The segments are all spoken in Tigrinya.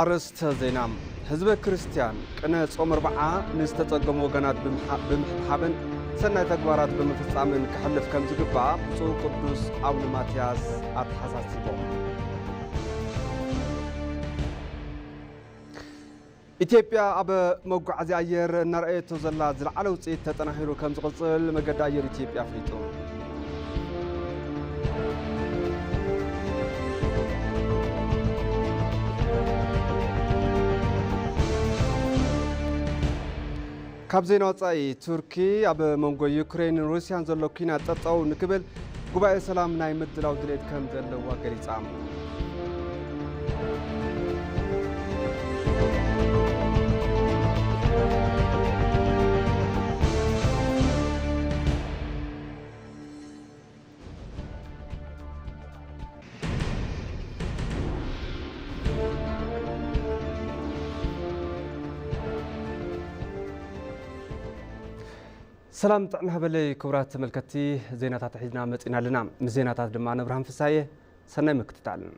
أرست زينام حزب كريستيان قنا صوم 4 نستጸገሙ ወገናት ብምሕሓብን ሰናይ ተግባራት ብምፍጻምን ክሕልፍ ከም ዝግባእ ብፁዕ ቅዱስ አቡነ ማትያስ አተሓሳሲቦም። ኢትዮጵያ ኣብ መጓዓዝያ ኣየር እናርኣየቶ ዘላ ዝለዓለ ውፅኢት ተጠናሂሩ ከም ዝቕጽል መገዲ ኣየር ኢትዮጵያ ኣፍሊጡ። ካብ ዜና ወፃኢ ቱርኪ ኣብ መንጎ ዩክሬንን ሩስያን ዘሎ ኩናት ጠጠው ንክብል ጉባኤ ሰላም ናይ ምድላው ድሌት ከም ዘለዋ ገሊጻ። سلام طعنا بلي كبرات ملكتي زيناتات حيدنا متينا لنا مزيناتات دما نبرهان فسايه سناي مكتتعلن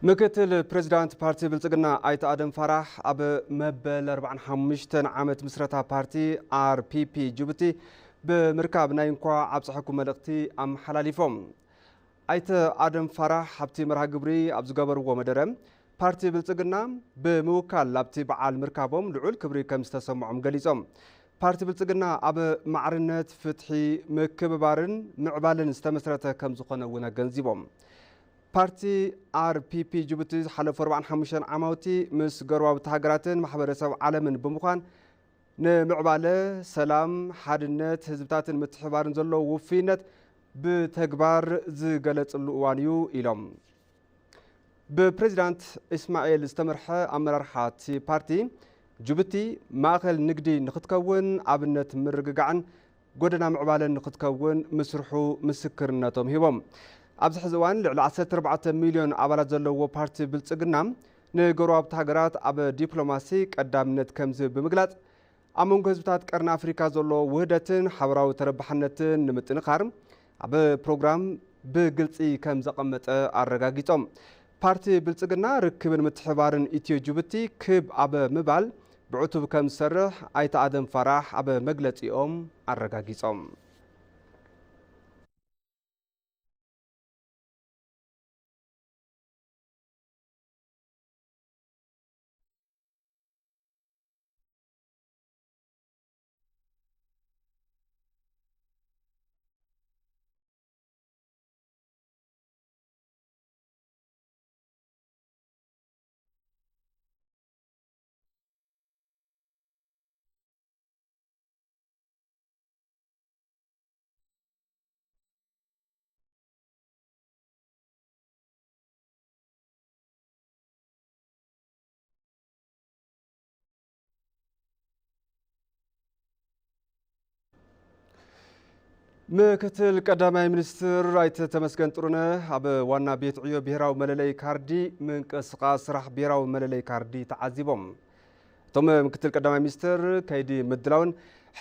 مكتل بريزيدنت بارتي بلصقنا ايت ادم فرح اب مبل 45 عامت مسرتا بارتي ار بي بي جيبوتي بمركب ناينكوا عبصحكم ملقتي ام حلاليفوم ايت ادم فرح حبتي مرها جبري ابز جبرو مدرم بارتي بلصقنا بموكال لابتي بعال مركبهم لعول كبري كم استسمعهم غليصوم بارتي بلصقنا اب معرنت فتحي مكببارن معبالن استمسرته كم زخونه ونا غنزيبوم بارتي ار بي بي جيبوتي حلف 45 عاموتي مس غرواو تهاجراتن محبرسب عالمن بمخان نمعباله سلام حدنت حزبتاتن متحبارن زلو وفينت بتكبار زغلصلو وانيو إلهم ببريزيدنت اسماعيل استمرحه امرارحات بارتي جيبوتي ماخل نقدي نختكون عبنت مرققعن قدنا معبالا نختكون مسرحو مسكرناتهم هيبهم أبز حزوان لعلى 14 مليون عبالات زلو بارتي بلصقنا نقرواب تهاجرات عب دبلوماسي قدامنت كمز بمقلات أمون كزبتات قرن أفريكا زلو وهدتن حوراو تربحنتن نمتنخار عب بروغرام بقلتي كمز قمت الرقاقيتهم بارتي بلصقنا ركبن متحبارن إتيو جيبوتي كب عب مبال بعتب كم سرح ايت ادم فرح اب مغلطيوم ارغاغيصوم ምክትል ቀዳማይ ሚኒስትር አይተ ተመስገን ጥሩነህ ኣብ ዋና ቤት ዕዮ ብሔራዊ መለለይ ካርዲ ምንቅስቃስ ስራሕ ብሔራዊ መለለይ ካርዲ ተዓዚቦም እቶም ምክትል ቀዳማይ ሚኒስትር ከይዲ ምድላውን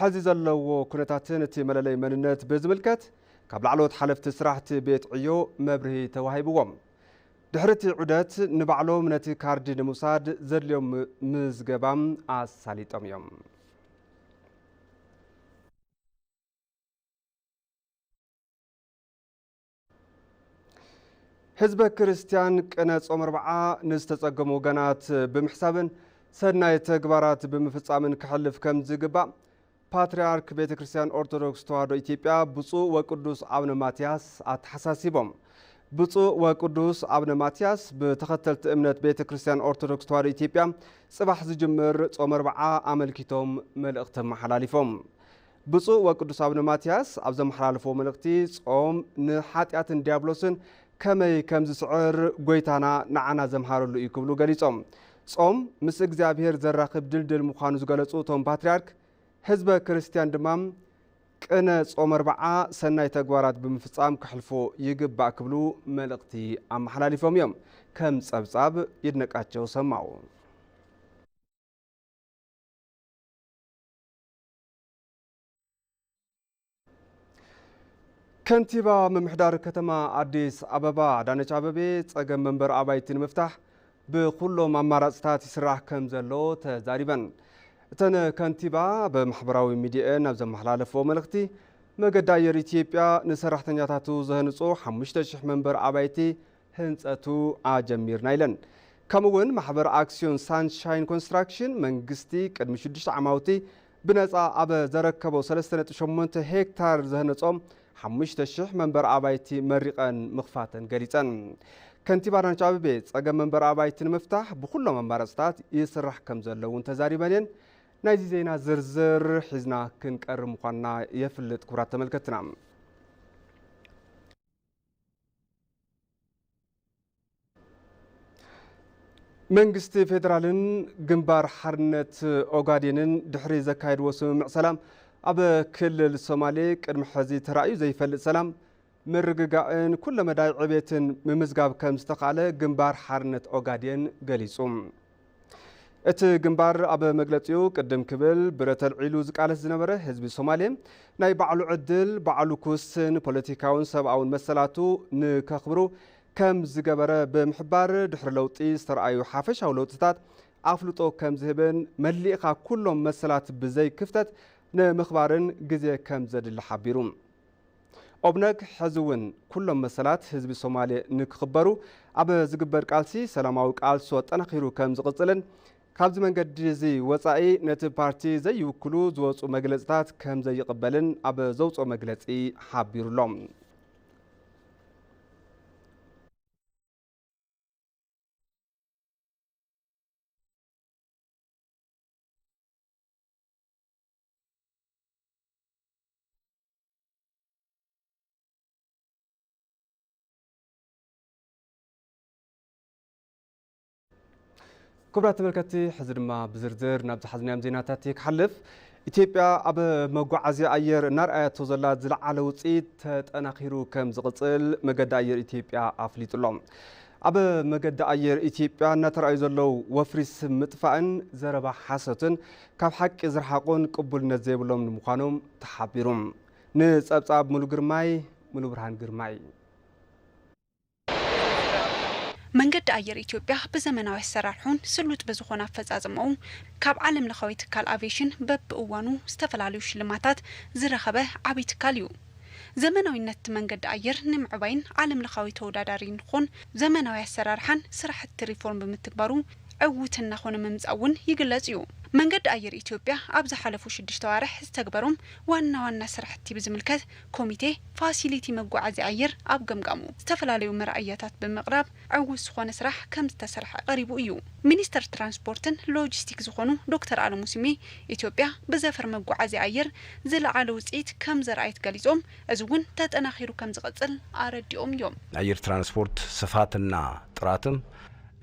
ሕዚ ዘለዎ ኩነታትን እቲ መለለይ መንነት ብዝምልከት ካብ ላዕሎት ሓለፍቲ ስራሕቲ ቤት ዕዮ መብርሂ ተዋሂብዎም ድሕርቲ ዑደት ንባዕሎም ነቲ ካርዲ ንምውሳድ ዘድልዮም ምዝገባም ኣሳሊጦም እዮም حزب كريستيان قنا صوم 4 نستጸገሙ ወገናት ብምሕሳብን ሰናይ ተግባራት ብምፍጻምን ክሕልፍ ከም ዝግባእ ፓትርያርክ ቤተክርስቲያን ኦርቶዶክስ ተዋህዶ ኢትዮጵያ ብፁዕ ወቅዱስ አቡነ ማትያስ አተሓሳሲቦም ብፁዕ ወቅዱስ አቡነ ማትያስ በተኸተልቲ እምነት ቤተክርስቲያን ኦርቶዶክስ ተዋህዶ ኢትዮጵያ ጽባሕ ዝጅምር ጾም 4 አመልኪቶም መልእኽቲ መሐላሊፎም ብፁዕ ወቅዱስ አቡነ ማትያስ ኣብ ዘመሐላልፎ መልእኽቲ ጾም ንኃጢአትን ዲያብሎስን كمي كمز سعر قويتانا نعنا زمهارلو يكبلو قليصوم صوم مس اغزابير زراقب دلدل مخانو زغلصو توم باتريارك حزب كريستيان دمام قنا صوم 4 سناي تغوارات بمفصام كحلفو يغبا كبلو ملقتي ام حلاليفوم يوم كم صبصاب يدنقاچو سماو كنتيبا ممحدار كتما عديس أبابا دانش أبابي تساقم منبر أبايتين مفتاح بكلهم أمارات يسرح كم زلو تزاربا تن كنتيبا بمحبراوي ميديا نبزم محلالف وملختي مقد داير إثيوبيا نسرح تنياتاتو زهنصو 5,000 منبر عبايتي هنصتو عجمير نايلن كمون محبر أكسيون سانشاين كونستراكشن منقستي قدم 6 عماوتي بنصا أب زركبو 3.8 هكتار زهنصوم 5,000 منبر عبايتي مريقان مخفاتن قريتن كنتيبا رانشابي بيت أجمع منبر عبايتي مفتاح بكل ممارسات يسرح كم زلون تزاربانين نايزي زينا زرزر حزنا كنكر مقانا يفلت كرات تملكتنا منغستي فيدرالن جنبار حرنت اوغادينن دحري زكايد وسمع سلام اب كل الصومالي قدم حزي ترايو زي فلت سلام مرغغاين كل مداي عبيتن ممزغاب كم استقاله جنبار حرنت اوغادين غليصوم ات جنبار اب مغلطيو قدم كبل برتل عيلو زقالس زنبره حزب الصومالي ناي بعلو عدل بعلو كوسن بوليتيكاون سبعون مسلاتو نكخبرو كم زجبرة بمحبار دحر لوطي استرأيو حافش أو لوطتات عفلطو كم زهبن مليقا كلهم مسلات بزي كفتت نمخبارن جزي كم زد الحبيرون أبنك حزون كلهم مسلات حزب الصومالي نكخبرو عب زجبر قالسي سلاماو قالسو تنخيرو كم زقصلن كابز من قد زي وصائي نت بارتي زي وكلو زوصو مجلسات كم زي يقبلن عب زوصو مجلسي حبيرو لهم كبرات تملكتي حزر ما بزرزر نبز حزنيام زيناتاتي كحلف إثيوبيا أب مقعزي أير نار آيات وزلات زلع على وصيت تناخيرو كم زغطل مقد أير إثيوبيا أفليت اللهم أب مقد أير إثيوبيا نتر أيزلو وفريس متفاين زربا حاسة كاب حق إزرحاقون قبول نزيب اللهم نمخانوم تحابيروم نز أبصاب ملو قرماي ملو برهان قرماي منقد أير إثيوبيا بزمناوي السرارحون سلوت بزخونا فزازمو كاب عالم لخوي تكال أفيشن بب أوانو استفلاليو شلماتات زرخبه عبي تكاليو زمناوي نت منقد أير نمعبين عالم لخوي تودادارين خون زمناوي السرارحان سرح التريفورم بمتكبارو عوتنا خون ممزعون يقلزيو منقد أير إثيوبيا أبز حلفو شدش توارح استكبرهم وانا سرحتي بزملكات كوميتي فاسيليتي مقعزي أير أب قمقامو استفلاليو مرأياتات بمقراب عوز خون سرح كم تسرح قريبو إيو مينستر ترانسبورتن لوجيستيك زخونو دكتور على موسمي إثيوبيا بزافر مقعزي أير زل على وزيت كم زرعيت قليزهم أزون تتناخيرو كم زغتل أرديهم يوم أير ترانسبورت صفاتنا طراتم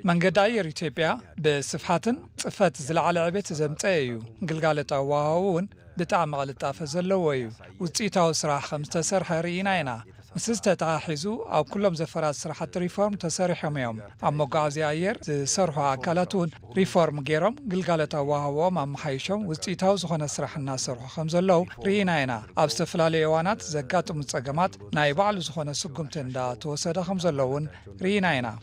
منقد أير إثيوبيا بصفحاتن صفات زلعال عبيت زمتايو قلقالة واهون بتاع مغلطة فزلويو وزيتاو سراح 5 حريناينا مسزتا تاحيزو أو كلهم زفرات سراحة ريفورم تساريحهم يوم أما قاعزي أير سرحوا عكالاتون ريفورم غيرهم قلقالة واهوام أم حيشهم وزيتاو زخونا سراح الناس سرحوا خمزلو ريناينا أبستفلالي يوانات زكاتو متساقمات نايبعلو زخونا سقمتن دا توسدا خمزلوون ريناينا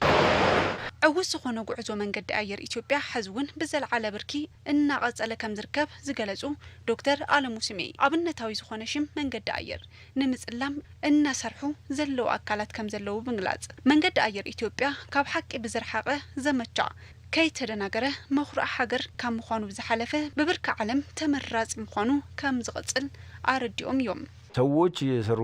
أوس خونو قعزو منقد أير إثيوبيا حزون بزل على بركي إن غزالة كم زركب زقلزو دكتور على موسمي أبن تاوي زخونشم منقد أير نمز اللام إن سرحو زلو أكالات كم زلو بنغلاز منقد أير إثيوبيا كاب حق بزرحاقه زمتجا كي تدناقره مخرع حقر كم مخانو بزحلفه ببرك علم تمراز مخانو كم زغزل أرديهم يوم ሰዎች የሰሩ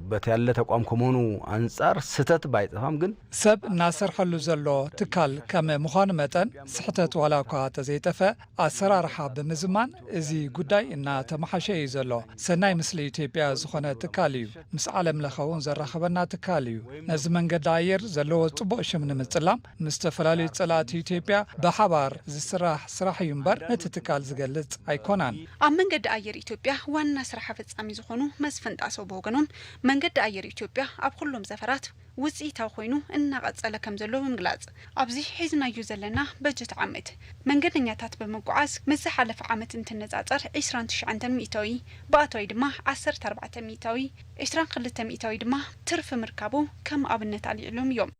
በተያለ ተቋም ከመሆኑ አንፃር ስተት ባይጠፋም ግን ሰብ እናሰርሐሉ ዘሎ ትካል ከም ምዃኑ መጠን ስሕተት ዋላ እኳ ተዘይጠፈ ኣሰራርሓ ብምዝማን እዚ ጉዳይ እናተመሓሸ እዩ ዘሎ ሰናይ ምስሊ ኢትዮጵያ ዝኾነ ትካል እዩ ምስ ዓለም ለኸ እውን ዘራኸበና ትካል እዩ ነዚ መንገዲ ኣየር ዘለዎ ፅቡቅ ሽም ንምፅላም ምስ ዝተፈላለዩ ፀላእቲ ኢትዮጵያ ብሓባር ዝስራሕ ስራሕ እዩ እምበር ነቲ ትካል ዝገልጽ ኣይኮናን ኣብ መንገዲ ኣየር ኢትዮጵያ ዋና ስራሕ ፍጻሚ ዝኾኑ መስፈንጣሰው በወገኖም መንገዲ ኣየር ኢትዮጵያ ኣብ ኩሎም ዘፈራት ውጽኢታዊ ኮይኑ እናቐጸለ ከም ዘሎ ብምግላጽ ኣብዚ ሒዝናዩ ዘለና በጀት ዓመት መንገደኛታት በመጓዓዝ ምስ ሓለፈ ዓመት እንትነጻጸር 29 ሚእታዊ ብኣታዊ ድማ 14 ሚእታዊ 22 ሚእታዊ ድማ ትርፊ ምርካቡ ከም ኣብነት ኣልዒሎም እዮም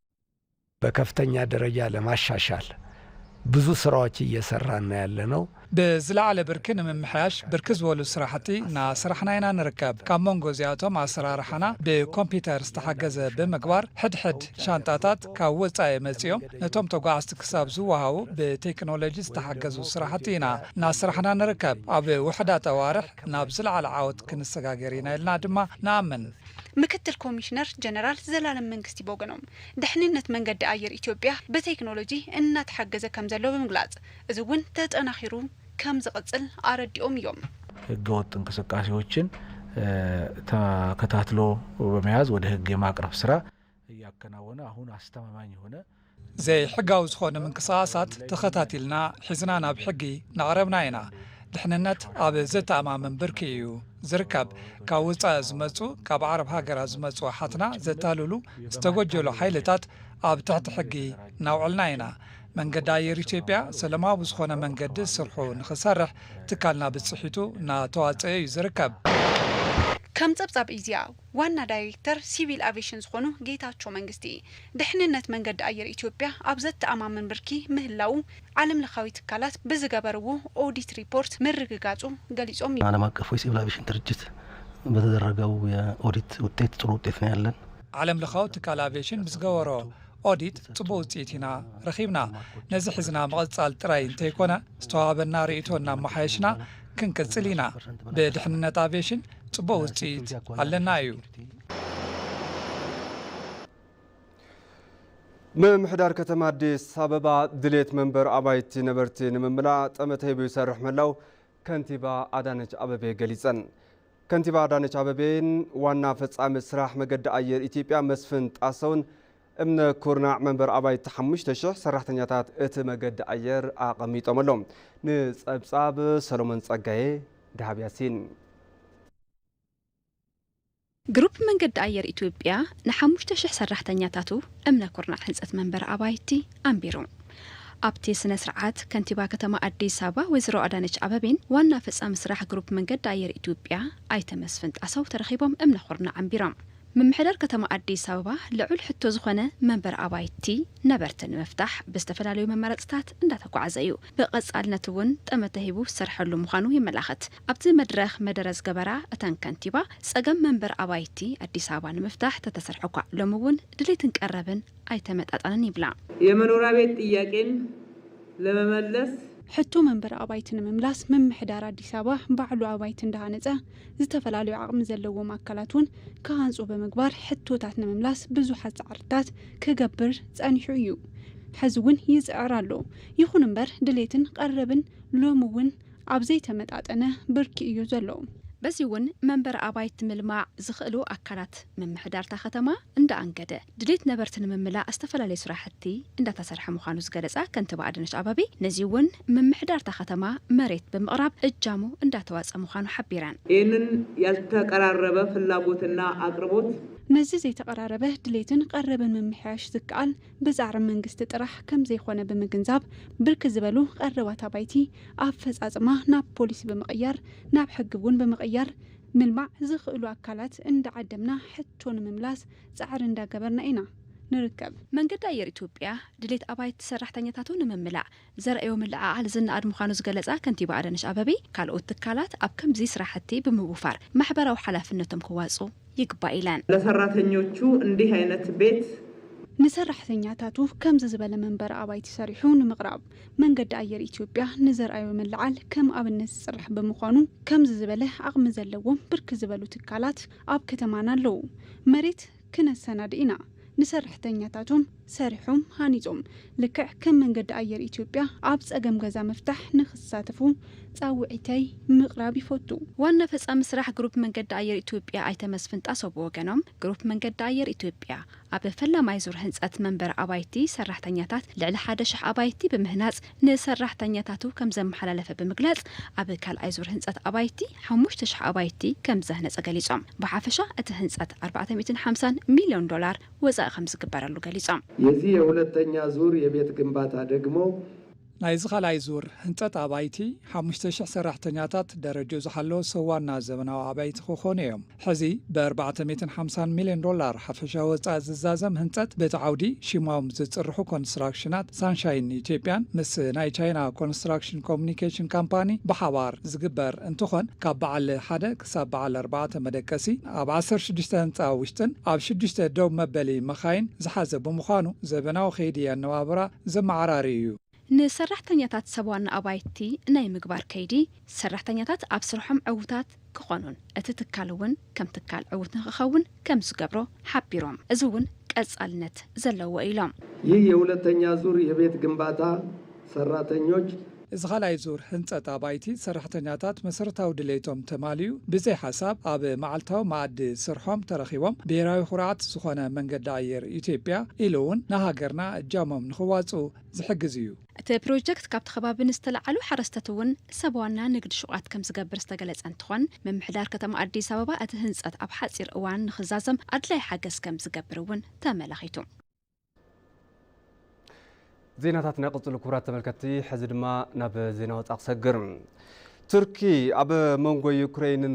በከፍተኛ ደረጃ ለማሻሻል ብዙ ስራዎች እየሰራን ያለነው ብዝለዓለ ብርኪ ንምምሕያሽ ብርኪ ዝበሉ ስራሕቲ እናስራሕና ኢና ንርከብ ካብ መንጎ እዚኣቶም ኣሰራርሓና ብኮምፒተር ዝተሓገዘ ብምግባር ሕድሕድ ሻንጣታት ካብ ወፃኢ መፂኦም ነቶም ተጓዓዝቲ ክሳብ ዝወሃቡ ብቴክኖሎጂ ዝተሓገዙ ስራሕቲ ኢና እናስራሕና ንርከብ ኣብ ውሕዳት ኣዋርሕ ናብ ዝለዓለ ዓወት ክንሰጋገር ኢና ኢልና ድማ ንኣምን ምክትል ኮሚሽነር ጀነራል ዘላለም መንግስቲ ቦገኖም ድሕንነት መንገዲ ኣየር ኢትዮጵያ በቴክኖሎጂ እናተሓገዘ ከም ዘሎ ብምግላጽ እዚ እውን ተጠናኺሩ ከም ዝቕጽል አረዲኦም እዮም ህገወጥ እንቅስቃሴዎችን ተከታትሎ በመያዝ ወደ ህግ የማቅረብ ስራ ያከናወነ አሁን አስተማማኝ ሆነ ዘይ ሕጋው ዝኾነ ምንቅስቃሳት ተኸታቲልና ሒዝና ናብ ሕጊ ናቅረብና ኢና ድሕንነት ኣብ ዘተኣማመን ብርኪ እዩ ዝርከብ ካብ ወፃኢ ዝመፁ ካብ ዓረብ ሃገራት ዝመፁ ሓትና ዘታልሉ ዝተጎጀሉ ሓይልታት ኣብ ትሕቲ ሕጊ ናውዕልና ኢና መንገዲ ኣየር ኢትዮጵያ ሰላማዊ ዝኾነ መንገዲ ስርሑ ንኽሰርሕ ትካልና ብፅሒቱ እናተዋፅአ እዩ ዝርከብ ከም ጸብጻብ ኢዚያ ዋና ዳይሬክተር ሲቪል አቪዬሽን ዝኾኑ ጌታቸው መንግስቲ ድሕንነት መንገዲ ኣየር ኢትዮጵያ ኣብ ዘተኣማመን ብርኪ ምህላው ዓለም ለኻዊ ትካላት ብዝገበርዎ ኦዲት ሪፖርት ምርግጋጹ ገሊጾም ዓለም አቀፉ የሲቪል አቪዬሽን ድርጅት በተደረገው የኦዲት ውጤት ጥሩ ውጤት ነው ያለን ዓለም ለኻዊ ትካል አቪዬሽን ብዝገበሮ ኦዲት ጽቡቅ ውጤት ኢና ረኺብና ነዚ ሒዝና መቕጻል ጥራይ እንተይኮነ ዝተዋበና ርእይቶና መሓየሽና ክንቅጽል ኢና ብድሕንነት አቪዬሽን ጽቡቅ ውጤት ኣለና እዩ ምምሕዳር ከተማ አዲስ አበባ ድሌት መንበር አባይቲ ነበርቲ ንምምላእ ጠመተ ሂቡ ይሰርሕ መላው ከንቲባ አዳነች አበቤ ገሊጸን ከንቲባ አዳነች አበቤን ዋና ፈጻሚ ስራሕ መገዲ አየር ኢትዮጵያ መስፍን ጣሰውን እምነ ኩርናዕ መንበር አባይቲ 5000 ሰራሕተኛታት እቲ መገዲ አየር አቀሚጦመሎም ንጸብጻብ ሰሎሞን ጸጋዬ ዳሃብያሲን ግሩፕ መንገዲ አየር ኢትዮጵያ ን5000 ሰራሕተኛታቱ እምነ ኩርናዕ ህንጸት መንበር አባይቲ አንቢሩ ኣብቲ ስነ ስርዓት ከንቲባ ከተማ አዲስ አበባ ወይዘሮ አዳነች አበቤን ዋና ፈጻሚ ስራሕ ግሩፕ መንገዲ አየር ኢትዮጵያ ኣይተ መስፍን ጣሰው ተረኺቦም እምነ ኩርናዕ አንቢሮም ምምሕዳር ከተማ አዲስ አበባ ልዑል ሕቶ ዝኾነ መንበር አባይቲ ነበርትን መፍታሕ ብዝተፈላለዩ መመረጽታት እንዳተጓዓዘ እዩ ብቐጻልነት እውን ጠመተ ሂቡ ዝሰርሐሉ ምዃኑ ይመላኽት ኣብቲ መድረኽ መደረ ዝገበራ እተን ከንቲባ ጸገም መንበር አባይቲ አዲስ አበባ ንምፍታሕ ተተሰርሐ እኳ ሎሚ እውን ድሌትን ቀረብን ኣይተመጣጠነን ይብላ የመኖሪያ ቤት ጥያቄን ለመመለስ ሕቶ መንበር አባይትን መምላስ ምምሕዳር አዲስ አበባ ባዕሉ አባይት እንዳሃነጸ ዝተፈላልዩ ዓቅሚ ዘለዎም አካላቱን ከሃንጹ በመግባር ሕቶታት ንምምላስ ብዙሓት ጻዕርታት ክገብር ጸኒሑ እዩ ሕዚ እውን ይጽዕር ኣሎ ይኹን እምበር ድሌትን ቀረብን ሎሚ እውን ኣብ ዘይተመጣጠነ ብርኪ እዩ ዘሎ በዚ እውን መንበር አባይት ምልማዕ ዝኽእሉ አካላት ምምሕዳርታ ከተማ እንዳኣንገደ ድሌት ነበርትን ምምላእ ዝተፈላለዩ ስራሕቲ እንዳተሰርሐ ምዃኑ ዝገለጻ ከንቲባ አዳነች አበቤ ነዚ እውን ምምሕዳርታ ከተማ መሬት ብምቕራብ እጃሙ እንዳተዋጸ ምዃኑ ሓቢረን ይህንን ያልተቀራረበ ፍላጎትና አቅርቦት ነዚ ዘይተቀራረበ ድሌትን ቀረብን ምምሕያሽ ዝከኣል ብዛዕሪ መንግስቲ ጥራሕ ከም ዘይኾነ ብምግንዛብ ብርክ ዝበሉ ቀረባት አባይቲ ኣፈጻጽማ ናብ ፖሊሲ ብምቕያር ናብ ሕጊ እውን ብምቕያር ምልማዕ ዝኽእሉ አካላት እንዳዓደምና ሕቶ ንምምላስ ጻዕሪ እንዳገበርና ኢና ንርከብ መንገዲ አየር ኢትዮጵያ ድሌት አባይቲ ሰራሕተኛታቱ ንምምላእ ዘርአዮ ምልዓዓል ዝናኣድ ምዃኑ ዝገለጻ ከንቲባ አዳነች አበቤ ካልኦት ትካላት ኣብ ከምዚ ስራሕቲ ብምውፋር ማሕበራዊ ሓላፍነቶም ክዋጹ ይግባእ ኢለን ለሰራተኞቹ እንዲህ አይነት ቤት ንሰራሕተኛታቱ ከምዚ ዝበለ መንበር አባይቲ ሰሪሑ ንምቕራብ መንገዲ አየር ኢትዮጵያ ንዘርአዮ ምልዓል ከም ኣብነት ዝጽራሕ ብምዃኑ ከምዚ ዝበለ ዓቕሚ ዘለዎም ብርክ ዝበሉ ትካላት ኣብ ከተማና ኣለዉ መሬት ክነሰናድ ኢና ንሰራሕተኛታቶም ሰሪሖም ሃኒጾም ልክዕ ከም መንገዲ አየር ኢትዮጵያ ኣብ ጸገም ገዛ መፍታሕ ንኽሳተፉ ጻውዒተይ ምቕራብ ይፈቱ ዋና ፈጻሚ ስራሕ ግሩፕ መንገዲ አየር ኢትዮጵያ ኣይተ መስፍን ጣሰው ብወገኖም ግሩፕ መንገዲ አየር ኢትዮጵያ ኣብ ፈላማይ ዙር ህንጸት መንበር አባይቲ ሰራሕተኛታት ልዕሊ 1000 አባይቲ ብምህናጽ ንሰራሕተኛታቱ ከም ዘመሓላለፈ ብምግላጽ ኣብ ካልኣይ ዙር ህንጸት አባይቲ 5000 አባይቲ ከም ዘህነጸ ገሊጾም ብሓፈሻ እቲ ህንጸት $450 ሚሊዮን ወጻኢ ከም ዝግበረሉ ገሊጾም የዚህ የሁለተኛ ዙር የቤት ግንባታ ደግሞ ናይዚ ካልኣይ ዙር ህንፀት ኣባይቲ 5,000 ሰራሕተኛታት ደረጃ ዝሓለወ ሰዋና ዘመናዊ ኣባይቲ ክኾኑ እዮም። ሕዚ ብ$450 ሚልዮን ሓፈሻዊ ወፃኢ ዝዛዘም ህንፀት በቲ ዓውዲ ሽሞም ዝፅርሑ ኮንስትራክሽናት ሳንሻይን ኢትዮጵያን ምስ ናይ ቻይና ኮንስትራክሽን ኮሚኒኬሽን ካምፓኒ ብሓባር ዝግበር እንትኾን ካብ በዓል 1 ክሳብ በዓል 4 መደቀሲ ኣብ 16 ህንፃ ውሽጥን ኣብ 6 ደው መበሊ መኻይን ዝሓዘ ብምዃኑ ዘበናዊ ከይዲ ኣነባብራ ዘመዓራሪ እዩ። ንሰራሕተኛታት ሰብዋና ኣባይቲ ናይ ምግባር ከይዲ ሰራሕተኛታት ኣብ ስርሖም ዕውታት ክኾኑን እቲ ትካል እውን ከም ትካል ዕውት ንክኸውን ከም ዝገብሮ ሓቢሮም እዚ እውን ቀጻልነት ዘለዎ ኢሎም ይህ የሁለተኛ ዙር የቤት ግንባታ ሰራተኞች እዚ ካልኣይ ዙር ህንፀት ኣባይቲ ሰራሕተኛታት መሰረታዊ ድሌቶም ተማልዩ ብዘይ ሓሳብ ኣብ መዓልታዊ ማኣዲ ስርሖም ተረኺቦም ብሄራዊ ኩርዓት ዝኾነ መንገዲ ኣየር ኢትዮጵያ ኢሉ እውን ንሃገርና እጃሞም ንኽዋፅኡ ዝሕግዝ እዩ። እቲ ፕሮጀክት ካብቲ ከባቢ ንዝተላዓሉ ሓረስታት እውን ሰብዋና ንግዲ ሹቓት ከም ዝገብር ዝተገለጸ እንትኾን ምምሕዳር ከተማ ኣዲስ ኣበባ እቲ ህንፀት ኣብ ሓፂር እዋን ንኽዛዘም ኣድላይ ሓገዝ ከም ዝገብር እውን ተመላኺቱ። ዜናታት ናይቕፅሉ ክቡራት ተመልከቲ ሕዚ ድማ ናብ ዜና ወፃኢ ክሰግር ቱርኪ ኣብ መንጎ ዩክሬንን